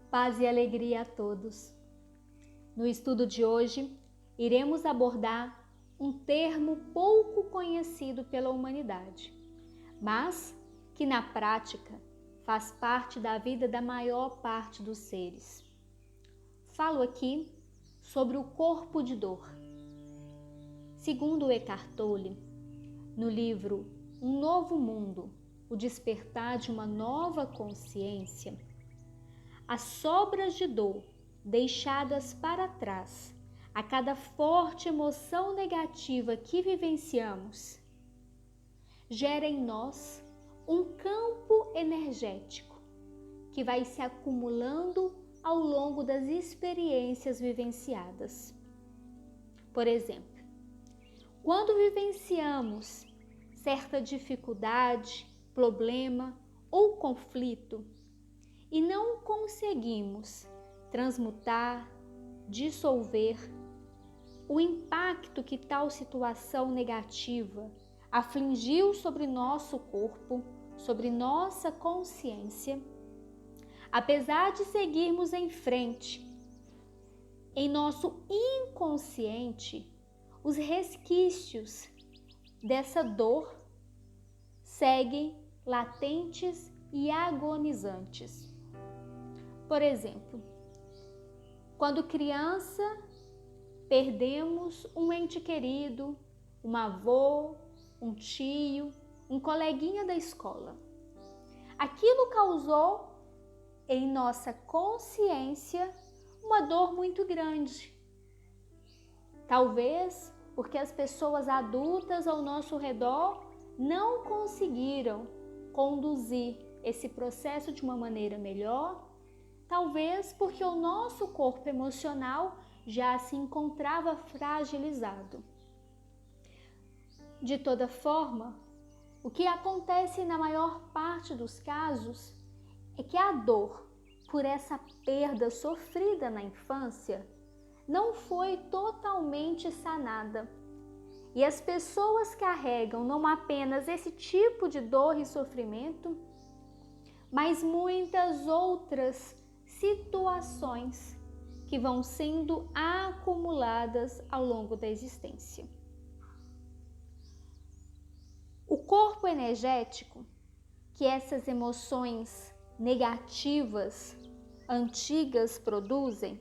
Paz e alegria a todos. No estudo de hoje, iremos abordar um termo pouco conhecido pela humanidade, mas que na prática faz parte da vida da maior parte dos seres. Falo aqui sobre o corpo de dor. Segundo Eckhart Tolle, no livro Um Novo Mundo, o despertar de uma nova consciência, as sobras de dor deixadas para trás a cada forte emoção negativa que vivenciamos gera em nós um campo energético que vai se acumulando ao longo das experiências vivenciadas. Por exemplo, quando vivenciamos certa dificuldade, problema ou conflito, e não conseguimos transmutar, dissolver o impacto que tal situação negativa afligiu sobre nosso corpo, sobre nossa consciência, apesar de seguirmos em frente, em nosso inconsciente, os resquícios dessa dor seguem latentes e agonizantes. Por exemplo, quando criança, perdemos um ente querido, um avô, um tio, um coleguinha da escola. Aquilo causou em nossa consciência uma dor muito grande. Talvez porque as pessoas adultas ao nosso redor não conseguiram conduzir esse processo de uma maneira melhor. Talvez porque o nosso corpo emocional já se encontrava fragilizado. De toda forma, o que acontece na maior parte dos casos é que a dor por essa perda sofrida na infância não foi totalmente sanada. E as pessoas carregam não apenas esse tipo de dor e sofrimento, mas muitas outras situações que vão sendo acumuladas ao longo da existência. O corpo energético, que essas emoções negativas, antigas produzem,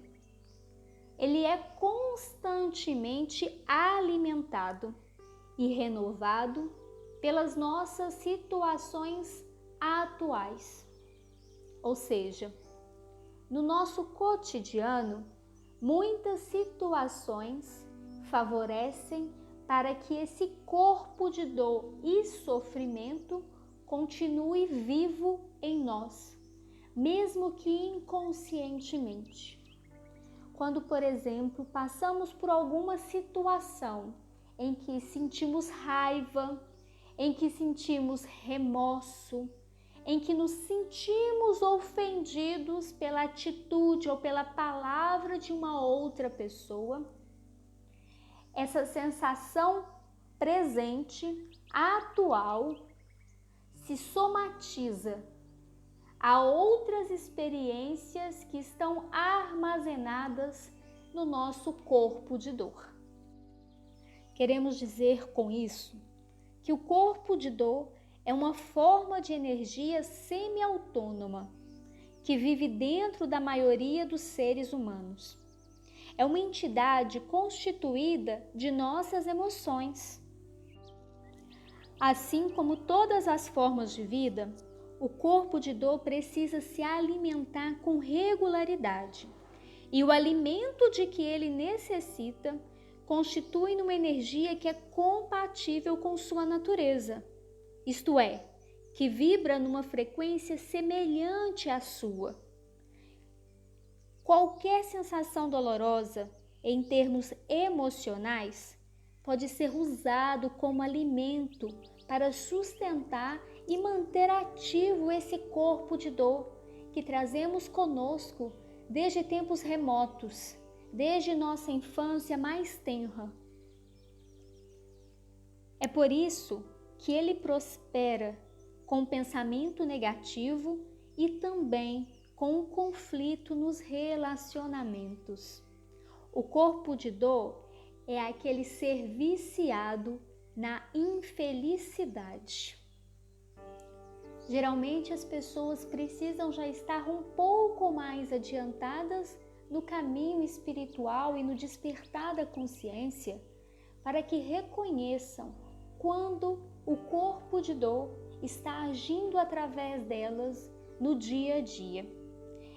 ele é constantemente alimentado e renovado pelas nossas situações atuais. Ou seja, no nosso cotidiano, muitas situações favorecem para que esse corpo de dor e sofrimento continue vivo em nós, mesmo que inconscientemente. Quando, por exemplo, passamos por alguma situação em que sentimos raiva, em que sentimos remorso, em que nos sentimos ofendidos pela atitude ou pela palavra de uma outra pessoa, essa sensação presente, atual, se somatiza a outras experiências que estão armazenadas no nosso corpo de dor. Queremos dizer com isso que o corpo de dor é uma forma de energia semi-autônoma que vive dentro da maioria dos seres humanos. É uma entidade constituída de nossas emoções. Assim como todas as formas de vida, o corpo de dor precisa se alimentar com regularidade. E o alimento de que ele necessita constitui uma energia que é compatível com sua natureza. Isto é, que vibra numa frequência semelhante à sua. Qualquer sensação dolorosa, em termos emocionais, pode ser usado como alimento para sustentar e manter ativo esse corpo de dor que trazemos conosco desde tempos remotos, desde nossa infância mais tenra. É por isso que ele prospera com pensamento negativo e também com o conflito nos relacionamentos. O corpo de dor é aquele ser viciado na infelicidade. Geralmente as pessoas precisam já estar um pouco mais adiantadas no caminho espiritual e no despertar da consciência para que reconheçam quando o corpo de dor está agindo através delas no dia a dia.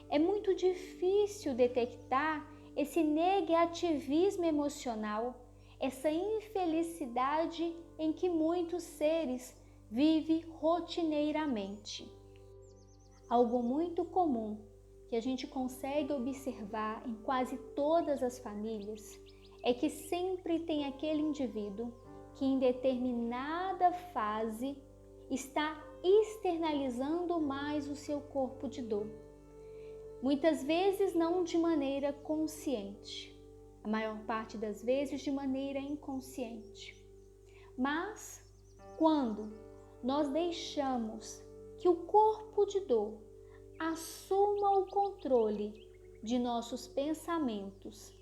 É muito difícil detectar esse negativismo emocional, essa infelicidade em que muitos seres vivem rotineiramente. Algo muito comum que a gente consegue observar em quase todas as famílias é que sempre tem aquele indivíduo que em determinada fase está externalizando mais o seu corpo de dor. Muitas vezes não de maneira consciente, a maior parte das vezes de maneira inconsciente. Mas quando nós deixamos que o corpo de dor assuma o controle de nossos pensamentos,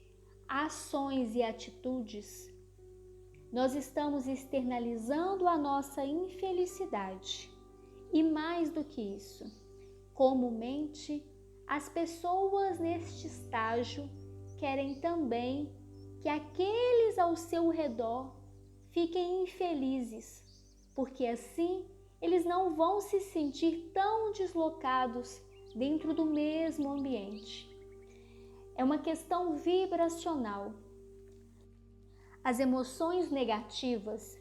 ações e atitudes, nós estamos externalizando a nossa infelicidade. E mais do que isso, comumente, as pessoas neste estágio querem também que aqueles ao seu redor fiquem infelizes, porque assim eles não vão se sentir tão deslocados dentro do mesmo ambiente. É uma questão vibracional. As emoções negativas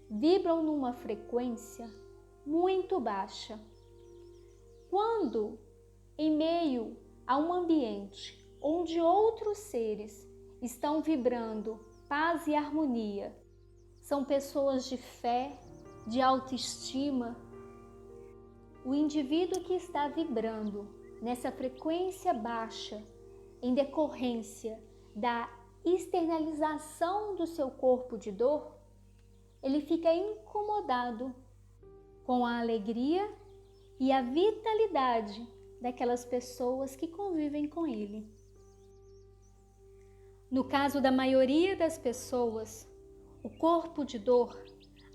vibram numa frequência muito baixa. Quando, em meio a um ambiente onde outros seres estão vibrando paz e harmonia, são pessoas de fé, de autoestima, o indivíduo que está vibrando nessa frequência baixa em decorrência da externalização do seu corpo de dor, ele fica incomodado com a alegria e a vitalidade daquelas pessoas que convivem com ele. No caso da maioria das pessoas, o corpo de dor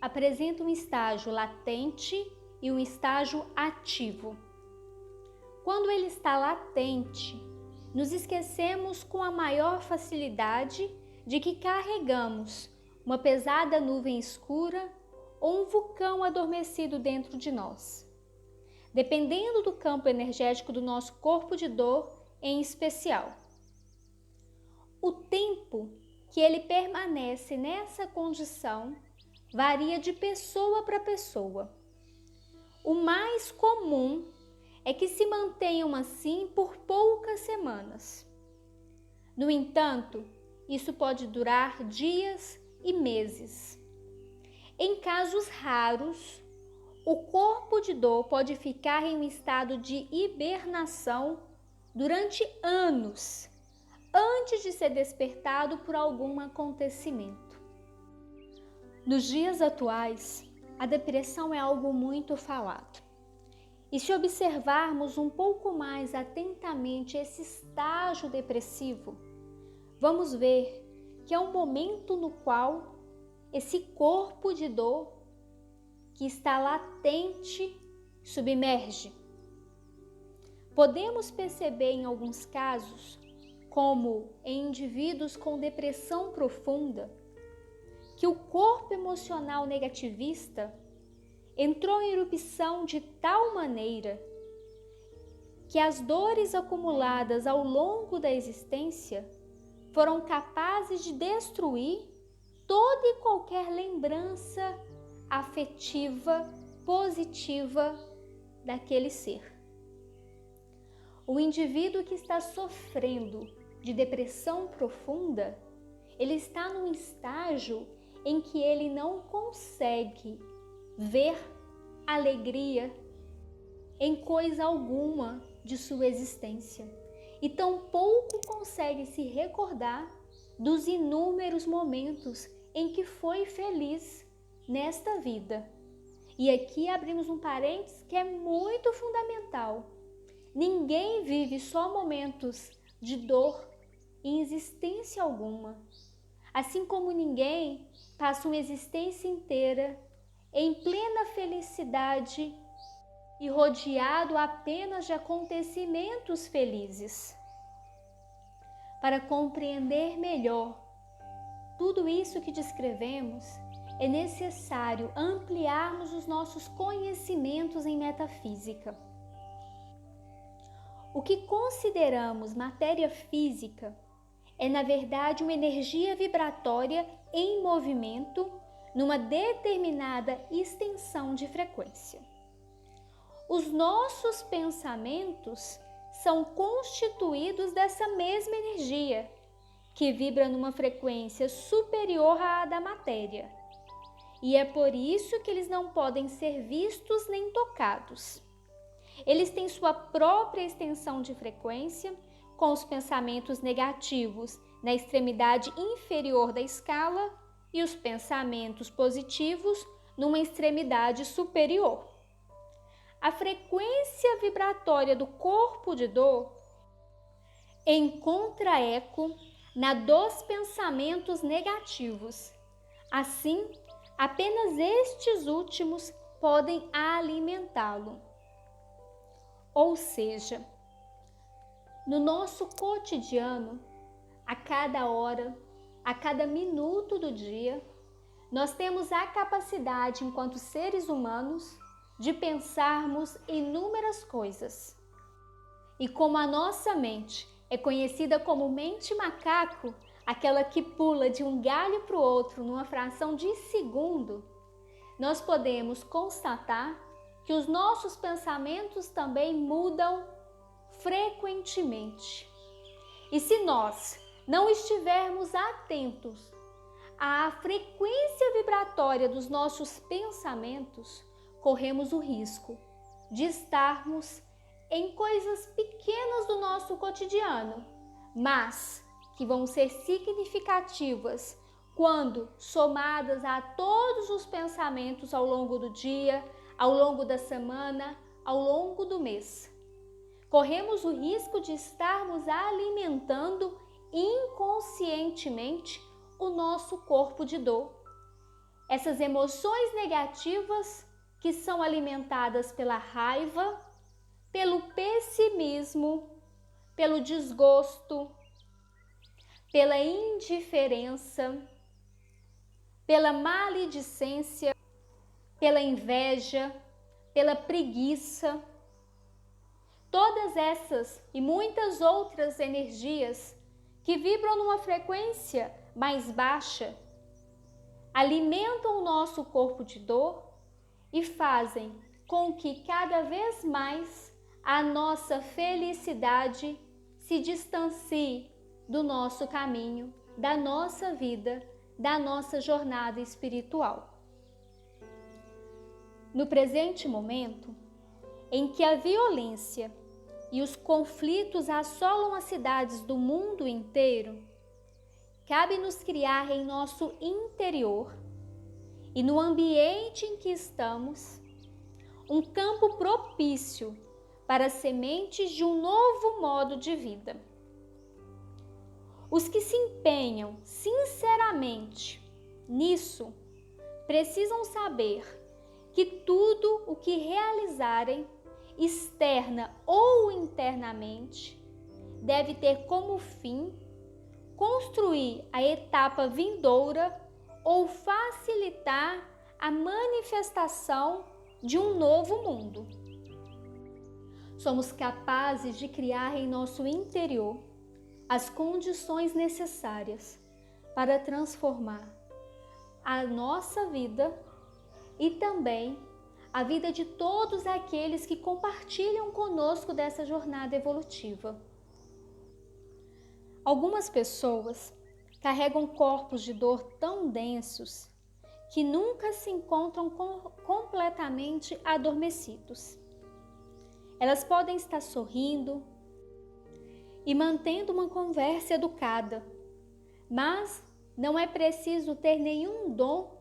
apresenta um estágio latente e um estágio ativo. Quando ele está latente, nos esquecemos com a maior facilidade de que carregamos uma pesada nuvem escura ou um vulcão adormecido dentro de nós, dependendo do campo energético do nosso corpo de dor em especial. O tempo que ele permanece nessa condição varia de pessoa para pessoa. O mais comum é que se mantenham assim por poucas semanas. No entanto, isso pode durar dias e meses. Em casos raros, o corpo de dor pode ficar em um estado de hibernação durante anos, antes de ser despertado por algum acontecimento. Nos dias atuais, a depressão é algo muito falado. E se observarmos um pouco mais atentamente esse estágio depressivo, vamos ver que é um momento no qual esse corpo de dor que está latente submerge. Podemos perceber em alguns casos, como em indivíduos com depressão profunda, que o corpo emocional negativista entrou em erupção de tal maneira que as dores acumuladas ao longo da existência foram capazes de destruir toda e qualquer lembrança afetiva, positiva daquele ser. O indivíduo que está sofrendo de depressão profunda, ele está num estágio em que ele não consegue ver alegria em coisa alguma de sua existência e tampouco consegue se recordar dos inúmeros momentos em que foi feliz nesta vida. E aqui abrimos um parênteses que é muito fundamental. ninguém vive só momentos de dor em existência alguma, assim como ninguém passa uma existência inteira em plena felicidade e rodeado apenas de acontecimentos felizes. Para compreender melhor tudo isso que descrevemos, é necessário ampliarmos os nossos conhecimentos em metafísica. O que consideramos matéria física é, na verdade, uma energia vibratória em movimento numa determinada extensão de frequência. Os nossos pensamentos são constituídos dessa mesma energia, que vibra numa frequência superior à da matéria. E é por isso que eles não podem ser vistos nem tocados. Eles têm sua própria extensão de frequência, com os pensamentos negativos na extremidade inferior da escala e os pensamentos positivos numa extremidade superior. A frequência vibratória do corpo de dor encontra eco na dos pensamentos negativos. Assim, apenas estes últimos podem alimentá-lo. Ou seja, no nosso cotidiano, a cada hora, a cada minuto do dia, nós temos a capacidade, enquanto seres humanos, de pensarmos inúmeras coisas. E como a nossa mente é conhecida como mente macaco, aquela que pula de um galho para o outro numa fração de segundo, nós podemos constatar que os nossos pensamentos também mudam frequentemente. E se nós não estivermos atentos à frequência vibratória dos nossos pensamentos, corremos o risco de estarmos em coisas pequenas do nosso cotidiano, mas que vão ser significativas quando somadas a todos os pensamentos ao longo do dia, ao longo da semana, ao longo do mês. Corremos o risco de estarmos alimentando inconscientemente o nosso corpo de dor. Essas emoções negativas que são alimentadas pela raiva, pelo pessimismo, pelo desgosto, pela indiferença, pela maledicência, pela inveja, pela preguiça. Todas essas e muitas outras energias que vibram numa frequência mais baixa alimentam o nosso corpo de dor e fazem com que cada vez mais a nossa felicidade se distancie do nosso caminho, da nossa vida, da nossa jornada espiritual. No presente momento, em que a violência e os conflitos assolam as cidades do mundo inteiro, cabe-nos criar em nosso interior e no ambiente em que estamos um campo propício para as sementes de um novo modo de vida. Os que se empenham sinceramente nisso precisam saber que tudo o que realizarem, externa ou internamente, deve ter como fim construir a etapa vindoura ou facilitar a manifestação de um novo mundo. Somos capazes de criar em nosso interior as condições necessárias para transformar a nossa vida e também a vida de todos aqueles que compartilham conosco dessa jornada evolutiva. Algumas pessoas carregam corpos de dor tão densos que nunca se encontram completamente adormecidos. Elas podem estar sorrindo e mantendo uma conversa educada, mas não é preciso ter nenhum dom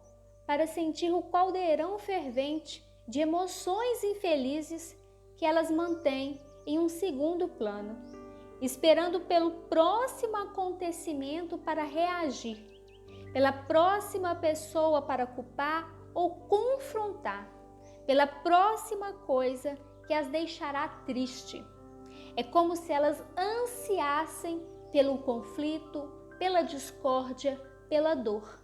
para sentir o caldeirão fervente de emoções infelizes que elas mantêm em um segundo plano, esperando pelo próximo acontecimento para reagir, pela próxima pessoa para culpar ou confrontar, pela próxima coisa que as deixará triste. É como se elas ansiassem pelo conflito, pela discórdia, pela dor.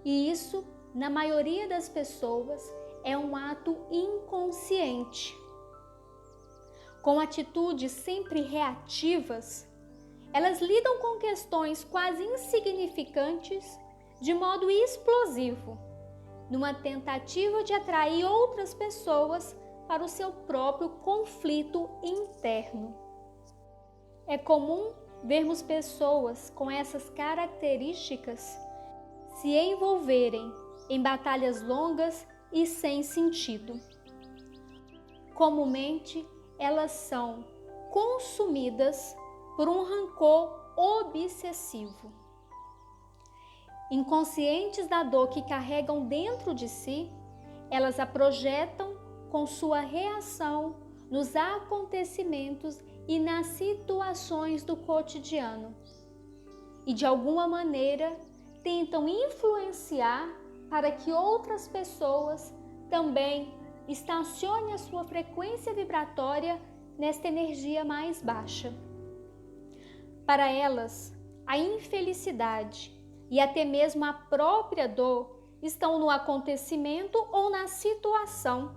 E isso, na maioria das pessoas, é um ato inconsciente. Com atitudes sempre reativas, elas lidam com questões quase insignificantes de modo explosivo, numa tentativa de atrair outras pessoas para o seu próprio conflito interno. É comum vermos pessoas com essas características se envolverem em batalhas longas e sem sentido. Comumente, elas são consumidas por um rancor obsessivo. Inconscientes da dor que carregam dentro de si, elas a projetam com sua reação nos acontecimentos e nas situações do cotidiano. E de alguma maneira tentam influenciar para que outras pessoas também estacionem a sua frequência vibratória nesta energia mais baixa. Para elas, a infelicidade e até mesmo a própria dor estão no acontecimento ou na situação.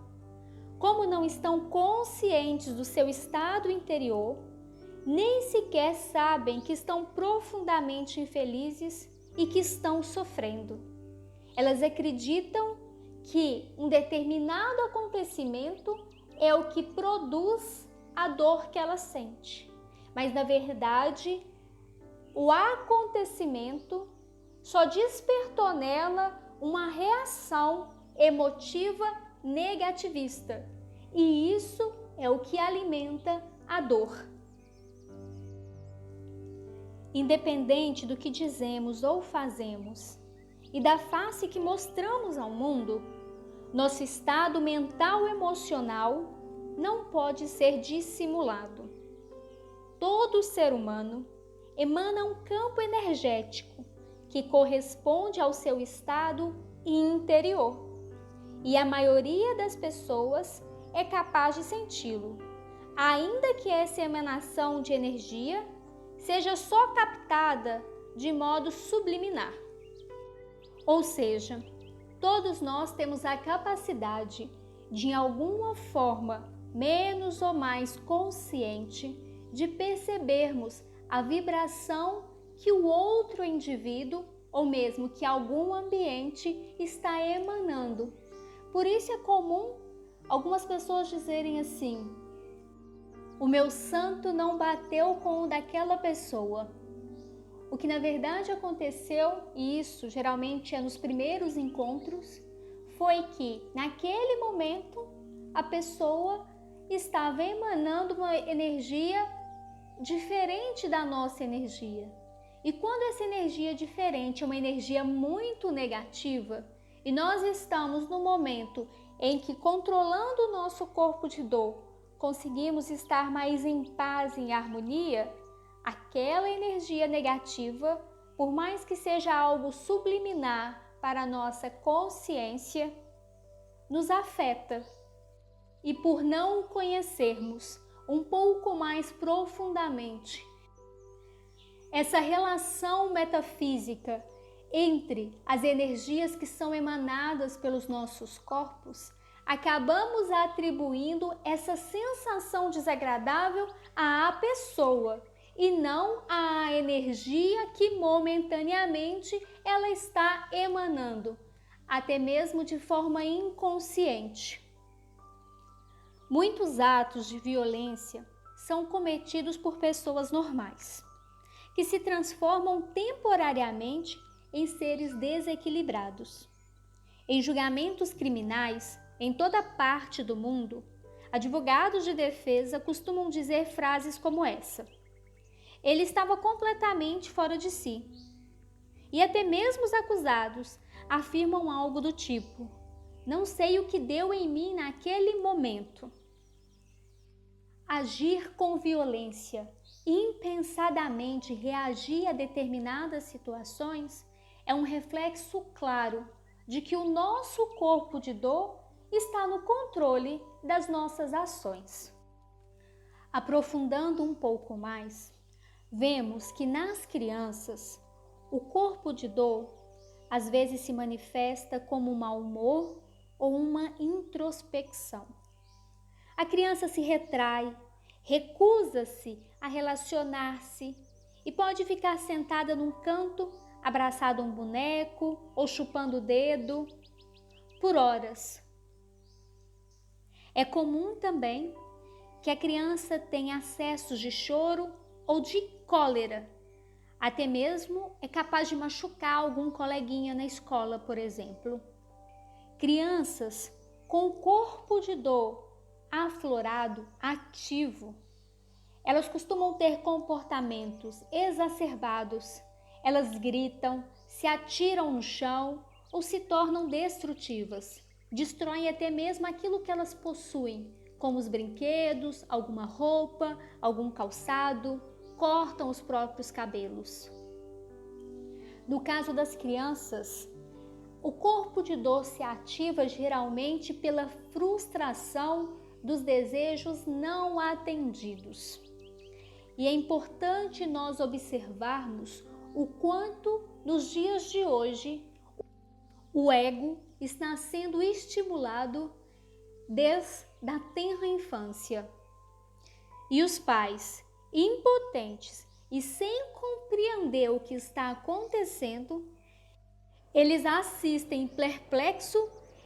Como não estão conscientes do seu estado interior, nem sequer sabem que estão profundamente infelizes e que estão sofrendo. Elas acreditam que um determinado acontecimento é o que produz a dor que ela sente. Mas, na verdade, o acontecimento só despertou nela uma reação emotiva negativista. E isso é o que alimenta a dor. Independente do que dizemos ou fazemos e da face que mostramos ao mundo, nosso estado mental e emocional não pode ser dissimulado. Todo ser humano emana um campo energético que corresponde ao seu estado interior. E a maioria das pessoas é capaz de senti-lo, ainda que essa emanação de energia seja só captada de modo subliminar. Ou seja, todos nós temos a capacidade de, em alguma forma, menos ou mais consciente, de percebermos a vibração que o outro indivíduo, ou mesmo que algum ambiente, está emanando. Por isso é comum algumas pessoas dizerem assim: o meu santo não bateu com o daquela pessoa. O que na verdade aconteceu, e isso geralmente é nos primeiros encontros, foi que naquele momento a pessoa estava emanando uma energia diferente da nossa energia. E quando essa energia diferente é uma energia muito negativa, e nós estamos no momento em que, controlando o nosso corpo de dor, conseguimos estar mais em paz, em harmonia, aquela energia negativa, por mais que seja algo subliminar para a nossa consciência, nos afeta. E por não o conhecermos um pouco mais profundamente essa relação metafísica entre as energias que são emanadas pelos nossos corpos, acabamos atribuindo essa sensação desagradável à pessoa e não à energia que momentaneamente ela está emanando, até mesmo de forma inconsciente. Muitos atos de violência são cometidos por pessoas normais, que se transformam temporariamente em seres desequilibrados. Em julgamentos criminais, em toda parte do mundo, advogados de defesa costumam dizer frases como essa: ele estava completamente fora de si. E até mesmo os acusados afirmam algo do tipo: não sei o que deu em mim naquele momento. A agir com violência, impensadamente reagir a determinadas situações, é um reflexo claro de que o nosso corpo de dor está no controle das nossas ações. Aprofundando um pouco mais, vemos que nas crianças, o corpo de dor às vezes se manifesta como um mau humor ou uma introspecção. A criança se retrai, recusa-se a relacionar-se e pode ficar sentada num canto, abraçado a um boneco ou chupando o dedo por horas. É comum também que a criança tenha acessos de choro ou de cólera. Até mesmo é capaz de machucar algum coleguinha na escola, por exemplo. Crianças com corpo de dor aflorado, ativo, elas costumam ter comportamentos exacerbados. Elas gritam, se atiram no chão ou se tornam destrutivas. Destroem até mesmo aquilo que elas possuem, como os brinquedos, alguma roupa, algum calçado, cortam os próprios cabelos. No caso das crianças, o corpo de dor se ativa geralmente pela frustração dos desejos não atendidos. E é importante nós observarmos o quanto nos dias de hoje o ego está sendo estimulado desde a tenra infância. E os pais, impotentes e sem compreender o que está acontecendo, eles assistem perplexo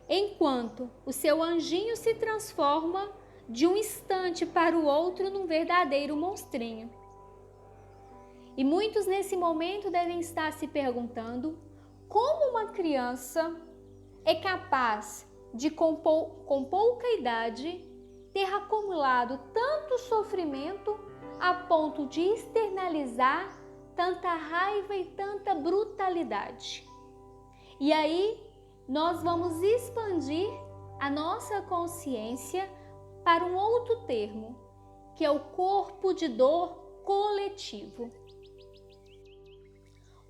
enquanto o seu anjinho se transforma de um instante para o outro num verdadeiro monstrinho. E muitos nesse momento devem estar se perguntando como uma criança é capaz de, com pouca idade, ter acumulado tanto sofrimento a ponto de externalizar tanta raiva e tanta brutalidade. E aí nós vamos expandir a nossa consciência para um outro termo, que é o corpo de dor coletivo.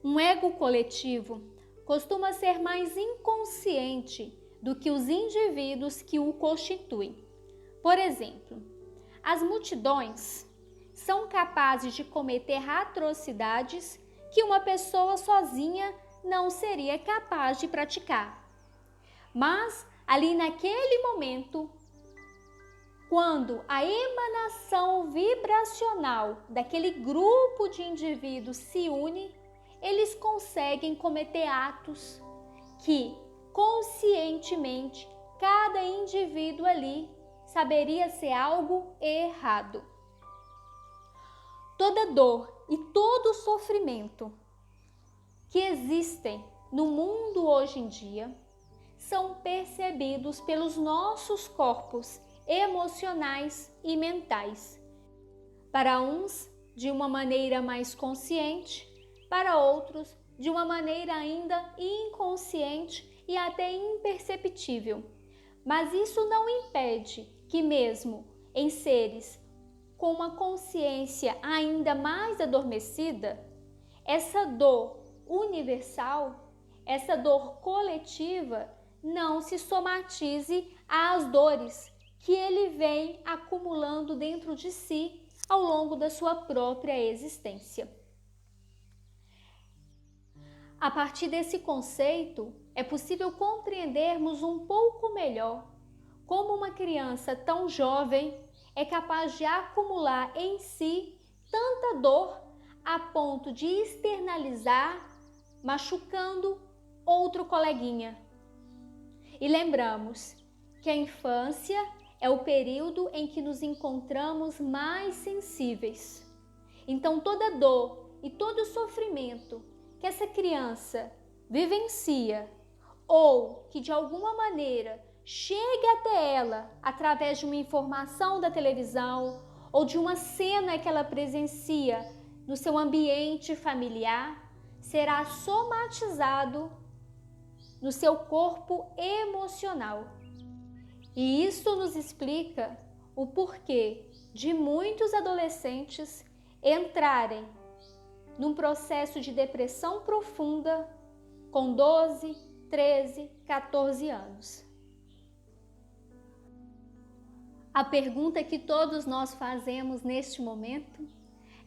Um ego coletivo costuma ser mais inconsciente do que os indivíduos que o constituem. Por exemplo, as multidões são capazes de cometer atrocidades que uma pessoa sozinha não seria capaz de praticar. Mas ali naquele momento, quando a emanação vibracional daquele grupo de indivíduos se une, eles conseguem cometer atos que conscientemente cada indivíduo ali saberia ser algo errado. Toda dor e todo sofrimento que existem no mundo hoje em dia são percebidos pelos nossos corpos emocionais e mentais. Para uns, de uma maneira mais consciente, para outros, de uma maneira ainda inconsciente e até imperceptível. Mas isso não impede que mesmo em seres com uma consciência ainda mais adormecida, essa dor universal, essa dor coletiva, não se somatize às dores que ele vem acumulando dentro de si ao longo da sua própria existência. A partir desse conceito, é possível compreendermos um pouco melhor como uma criança tão jovem é capaz de acumular em si tanta dor a ponto de externalizar, machucando outro coleguinha. E lembramos que a infância é o período em que nos encontramos mais sensíveis. Então toda dor e todo sofrimento que essa criança vivencia ou que de alguma maneira chegue até ela através de uma informação da televisão ou de uma cena que ela presencia no seu ambiente familiar, será somatizado no seu corpo emocional. E isso nos explica o porquê de muitos adolescentes entrarem num processo de depressão profunda com 12, 13, 14 anos. A pergunta que todos nós fazemos neste momento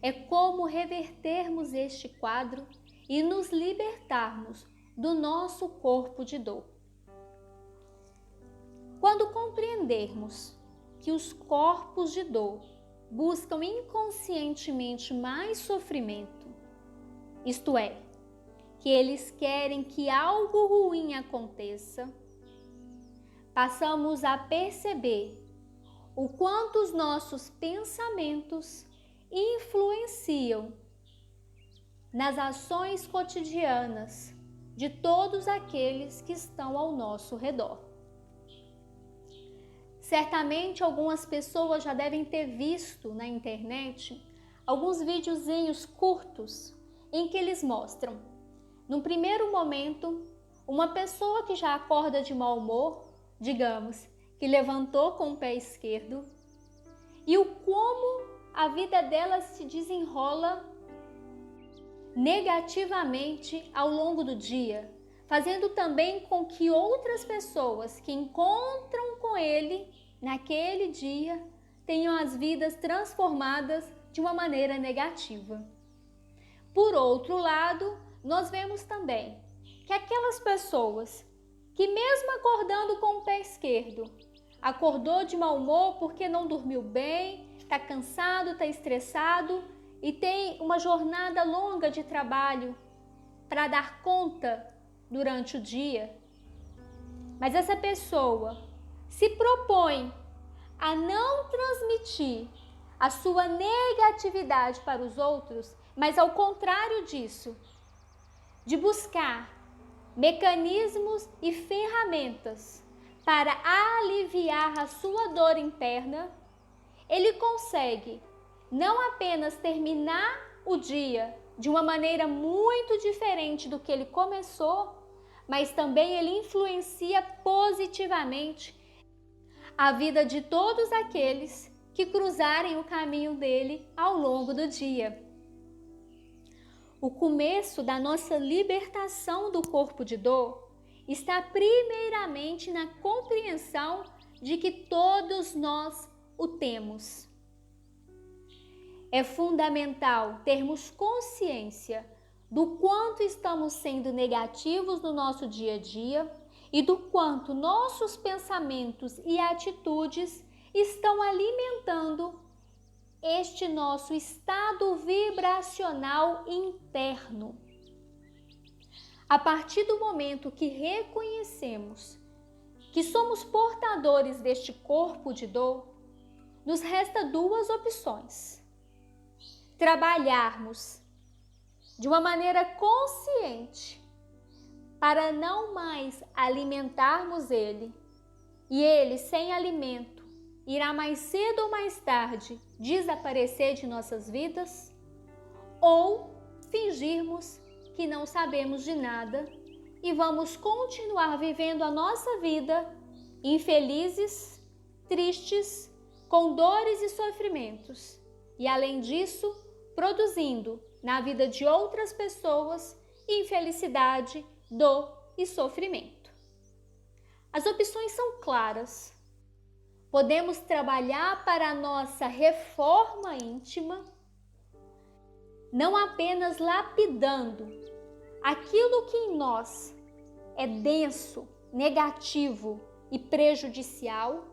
é como revertermos este quadro e nos libertarmos do nosso corpo de dor. Quando compreendermos que os corpos de dor buscam inconscientemente mais sofrimento, isto é, que eles querem que algo ruim aconteça, passamos a perceber o quanto os nossos pensamentos influenciam nas ações cotidianas de todos aqueles que estão ao nosso redor. Certamente algumas pessoas já devem ter visto na internet alguns videozinhos curtos em que eles mostram, num primeiro momento, uma pessoa que já acorda de mau humor, digamos, que levantou com o pé esquerdo, e o como a vida dela se desenrola negativamente ao longo do dia, fazendo também com que outras pessoas que encontram com ele naquele dia tenham as vidas transformadas de uma maneira negativa. Por outro lado, nós vemos também que aquelas pessoas que mesmo acordando com o pé esquerdo, acordou de mau humor porque não dormiu bem, está cansado, está estressado e tem uma jornada longa de trabalho para dar conta durante o dia. Mas essa pessoa se propõe a não transmitir a sua negatividade para os outros, mas ao contrário disso, de buscar mecanismos e ferramentas para aliviar a sua dor interna, ele consegue não apenas terminar o dia de uma maneira muito diferente do que ele começou, mas também ele influencia positivamente a vida de todos aqueles que cruzarem o caminho dele ao longo do dia. O começo da nossa libertação do corpo de dor está primeiramente na compreensão de que todos nós o temos. É fundamental termos consciência do quanto estamos sendo negativos no nosso dia a dia e do quanto nossos pensamentos e atitudes estão alimentando este nosso estado vibracional interno. A partir do momento que reconhecemos que somos portadores deste corpo de dor, nos resta duas opções: trabalharmos de uma maneira consciente para não mais alimentarmos ele, e ele, sem alimento, irá mais cedo ou mais tarde desaparecer de nossas vidas, ou fingirmos que não sabemos de nada e vamos continuar vivendo a nossa vida infelizes, tristes, com dores e sofrimentos, e além disso, produzindo na vida de outras pessoas infelicidade, dor e sofrimento. As opções são claras. Podemos trabalhar para a nossa reforma íntima, não apenas lapidando aquilo que em nós é denso, negativo e prejudicial,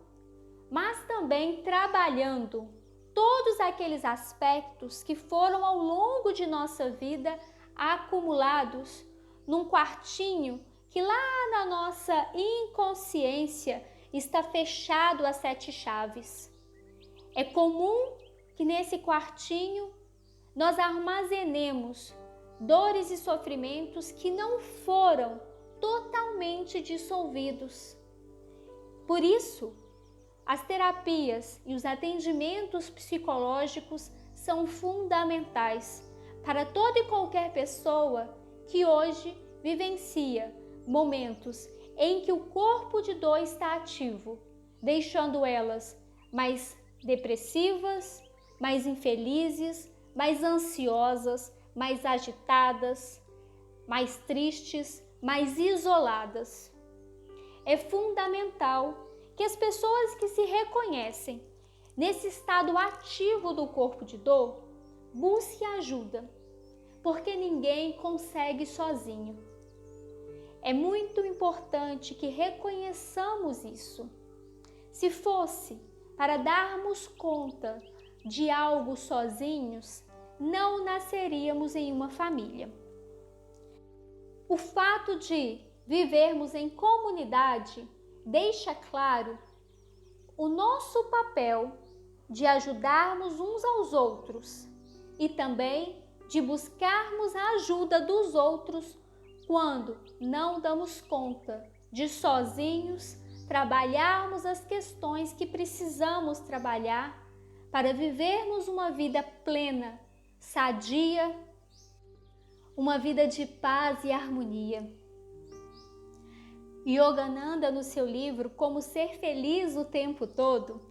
mas também trabalhando todos aqueles aspectos que foram ao longo de nossa vida acumulados num quartinho que lá na nossa inconsciência está fechado a 7 chaves. É comum que nesse quartinho nós armazenemos dores e sofrimentos que não foram totalmente dissolvidos. Por isso, as terapias e os atendimentos psicológicos são fundamentais para toda e qualquer pessoa que hoje vivencia momentos em que o corpo de dor está ativo, deixando elas mais depressivas, mais infelizes, mais ansiosas, mais agitadas, mais tristes, mais isoladas. É fundamental que as pessoas que se reconhecem nesse estado ativo do corpo de dor busquem ajuda, porque ninguém consegue sozinho. É muito importante que reconheçamos isso. Se fosse para darmos conta de algo sozinhos, não nasceríamos em uma família. O fato de vivermos em comunidade deixa claro o nosso papel de ajudarmos uns aos outros e também de buscarmos a ajuda dos outros quando não damos conta de sozinhos trabalharmos as questões que precisamos trabalhar para vivermos uma vida plena, sadia, uma vida de paz e harmonia. Yogananda, no seu livro Como Ser Feliz o Tempo Todo,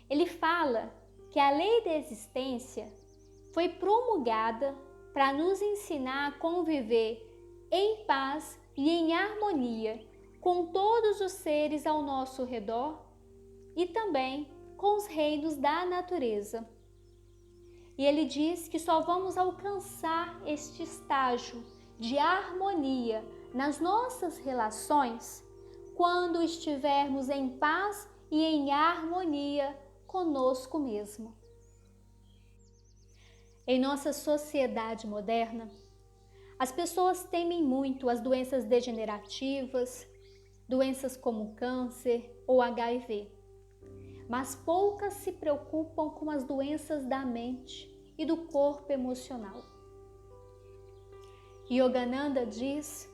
ele fala que a lei da existência foi promulgada para nos ensinar a conviver em paz e em harmonia com todos os seres ao nosso redor e também com os reinos da natureza. E ele diz que só vamos alcançar este estágio de harmonia nas nossas relações quando estivermos em paz e em harmonia conosco mesmo. Em nossa sociedade moderna, as pessoas temem muito as doenças degenerativas, doenças como câncer ou HIV, mas poucas se preocupam com as doenças da mente e do corpo emocional. Yogananda diz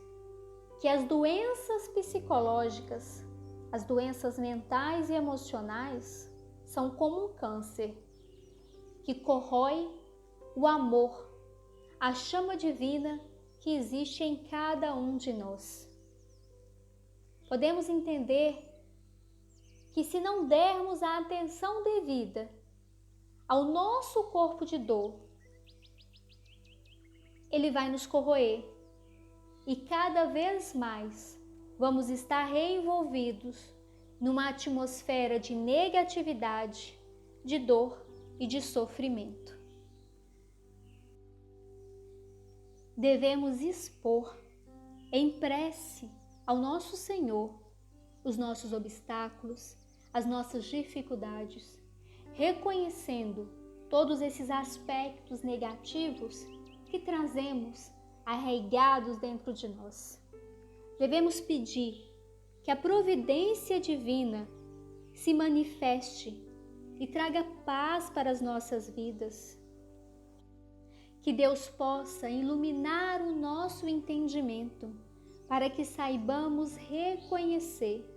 que as doenças psicológicas, as doenças mentais e emocionais, são como um câncer que corrói o amor, a chama divina que existe em cada um de nós. Podemos entender que se não dermos a atenção devida ao nosso corpo de dor, ele vai nos corroer e cada vez mais vamos estar reenvolvidos numa atmosfera de negatividade, de dor e de sofrimento. Devemos expor em prece ao nosso Senhor os nossos obstáculos, as nossas dificuldades, reconhecendo todos esses aspectos negativos que trazemos arraigados dentro de nós. Devemos pedir que a providência divina se manifeste e traga paz para as nossas vidas. Que Deus possa iluminar o nosso entendimento para que saibamos reconhecer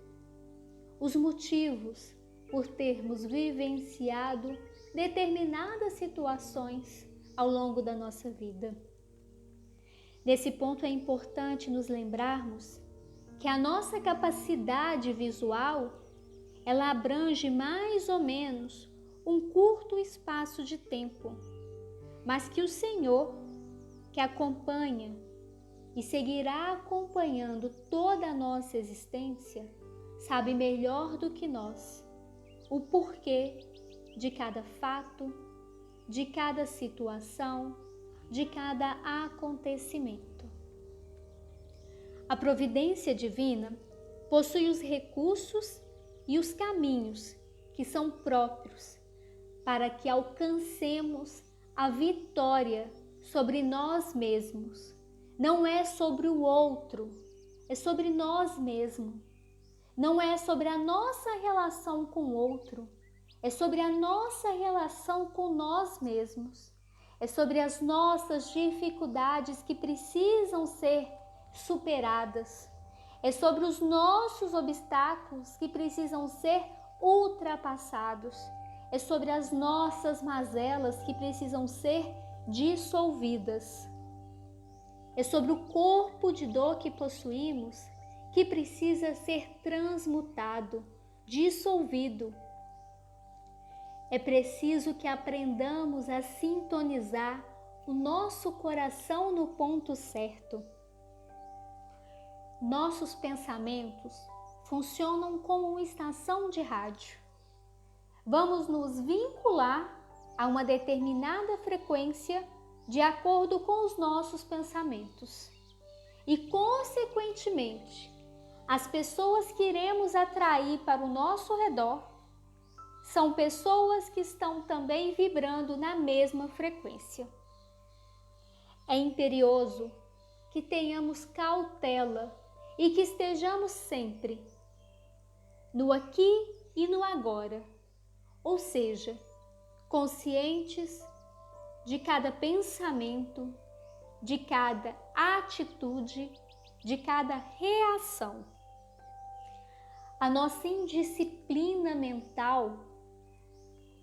os motivos por termos vivenciado determinadas situações ao longo da nossa vida. Nesse ponto é importante nos lembrarmos que a nossa capacidade visual, ela abrange mais ou menos um curto espaço de tempo, mas que o Senhor, que acompanha e seguirá acompanhando toda a nossa existência, sabe melhor do que nós o porquê de cada fato, de cada situação, de cada acontecimento. A providência divina possui os recursos e os caminhos que são próprios para que alcancemos a vitória sobre nós mesmos. Não é sobre o outro, é sobre nós mesmos. Não é sobre a nossa relação com o outro, é sobre a nossa relação com nós mesmos. É sobre as nossas dificuldades que precisam ser superadas. É sobre os nossos obstáculos que precisam ser ultrapassados. É sobre as nossas mazelas que precisam ser dissolvidas. É sobre o corpo de dor que possuímos que precisa ser transmutado, dissolvido. É preciso que aprendamos a sintonizar o nosso coração no ponto certo. Nossos pensamentos funcionam como uma estação de rádio. Vamos nos vincular a uma determinada frequência de acordo com os nossos pensamentos. E, consequentemente, as pessoas que iremos atrair para o nosso redor são pessoas que estão também vibrando na mesma frequência. É imperioso que tenhamos cautela e que estejamos sempre no aqui e no agora, ou seja, conscientes de cada pensamento, de cada atitude, de cada reação. A nossa indisciplina mental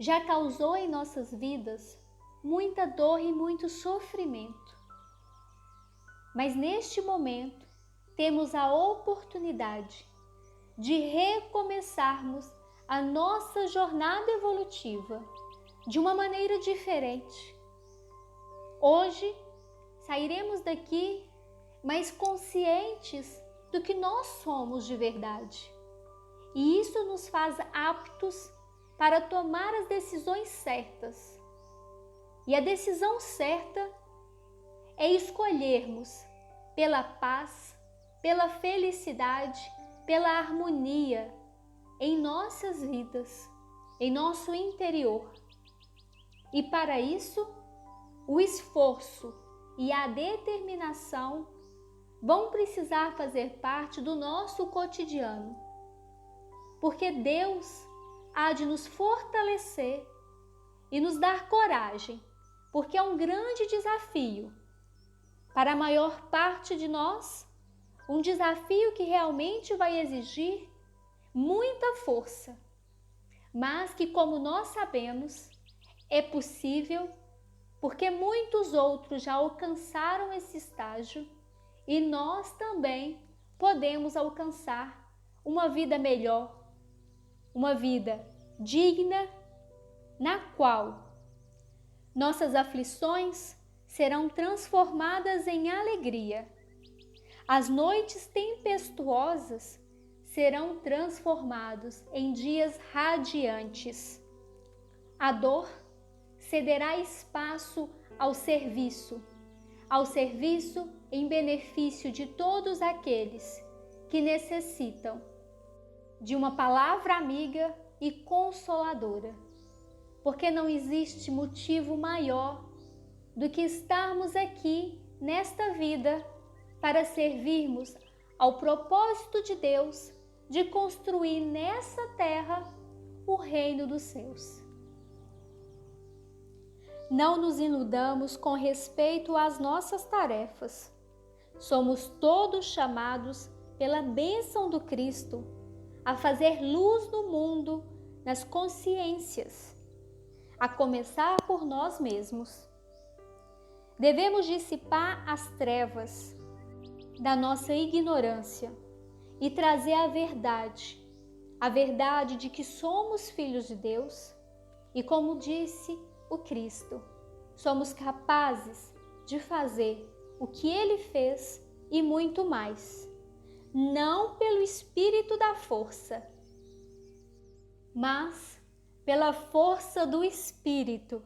já causou em nossas vidas muita dor e muito sofrimento. Mas neste momento temos a oportunidade de recomeçarmos a nossa jornada evolutiva de uma maneira diferente. Hoje sairemos daqui mais conscientes do que nós somos de verdade. E isso nos faz aptos para tomar as decisões certas. E a decisão certa é escolhermos pela paz, pela felicidade, pela harmonia em nossas vidas, em nosso interior. E para isso, o esforço e a determinação vão precisar fazer parte do nosso cotidiano, porque Deus há de nos fortalecer e nos dar coragem, porque é um grande desafio para a maior parte de nós, um desafio que realmente vai exigir muita força, mas que, como nós sabemos, é possível porque muitos outros já alcançaram esse estágio e nós também podemos alcançar uma vida melhor, uma vida digna, na qual nossas aflições serão transformadas em alegria. As noites tempestuosas serão transformadas em dias radiantes. A dor cederá espaço ao serviço em benefício de todos aqueles que necessitam de uma palavra amiga e consoladora, porque não existe motivo maior do que estarmos aqui nesta vida para servirmos ao propósito de Deus de construir nessa terra o reino dos céus. Não nos iludamos com respeito às nossas tarefas. Somos todos chamados pela bênção do Cristo a fazer luz no mundo, nas consciências, a começar por nós mesmos. Devemos dissipar as trevas da nossa ignorância e trazer a verdade de que somos filhos de Deus e, como disse o Cristo, somos capazes de fazer o que Ele fez e muito mais, não pelo espírito da força, mas pela força do Espírito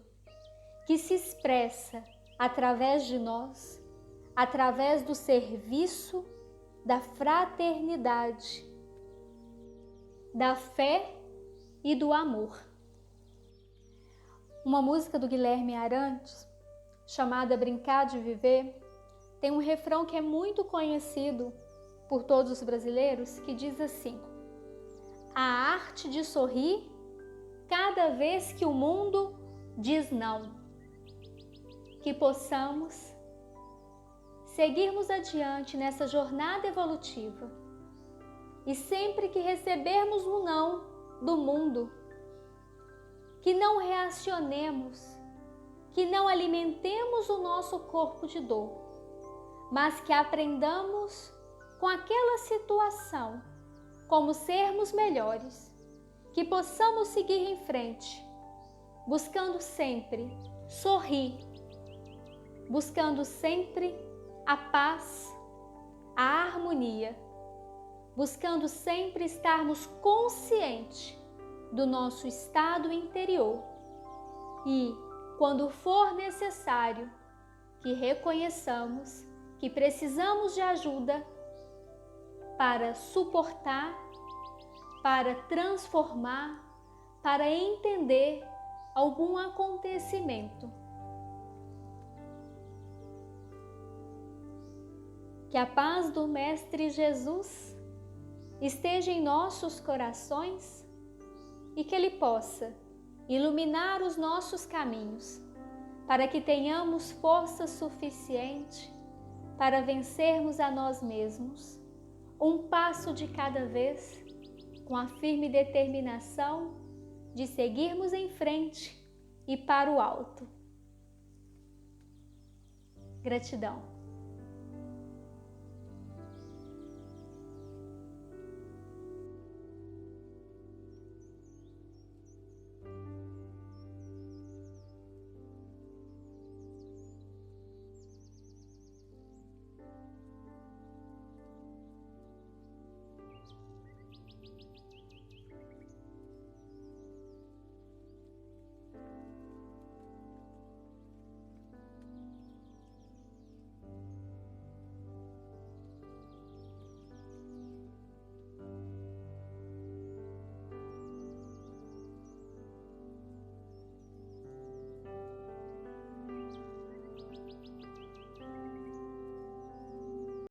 que se expressa através de nós, através do serviço, da fraternidade, da fé e do amor. Uma música do Guilherme Arantes, chamada Brincar de Viver, tem um refrão que é muito conhecido por todos os brasileiros, que diz assim: a arte de sorrir cada vez que o mundo diz não. Que possamos seguirmos adiante nessa jornada evolutiva e sempre que recebermos um não do mundo, que não reacionemos, que não alimentemos o nosso corpo de dor, mas que aprendamos com aquela situação como sermos melhores, que possamos seguir em frente buscando sempre sorrir, buscando sempre a paz, a harmonia, buscando sempre estarmos conscientes do nosso estado interior e, quando for necessário, que reconheçamos que precisamos de ajuda para suportar, para transformar, para entender algum acontecimento. Que a paz do Mestre Jesus esteja em nossos corações e que Ele possa iluminar os nossos caminhos, para que tenhamos força suficiente para vencermos a nós mesmos, um passo de cada vez, com a firme determinação de seguirmos em frente e para o alto. Gratidão.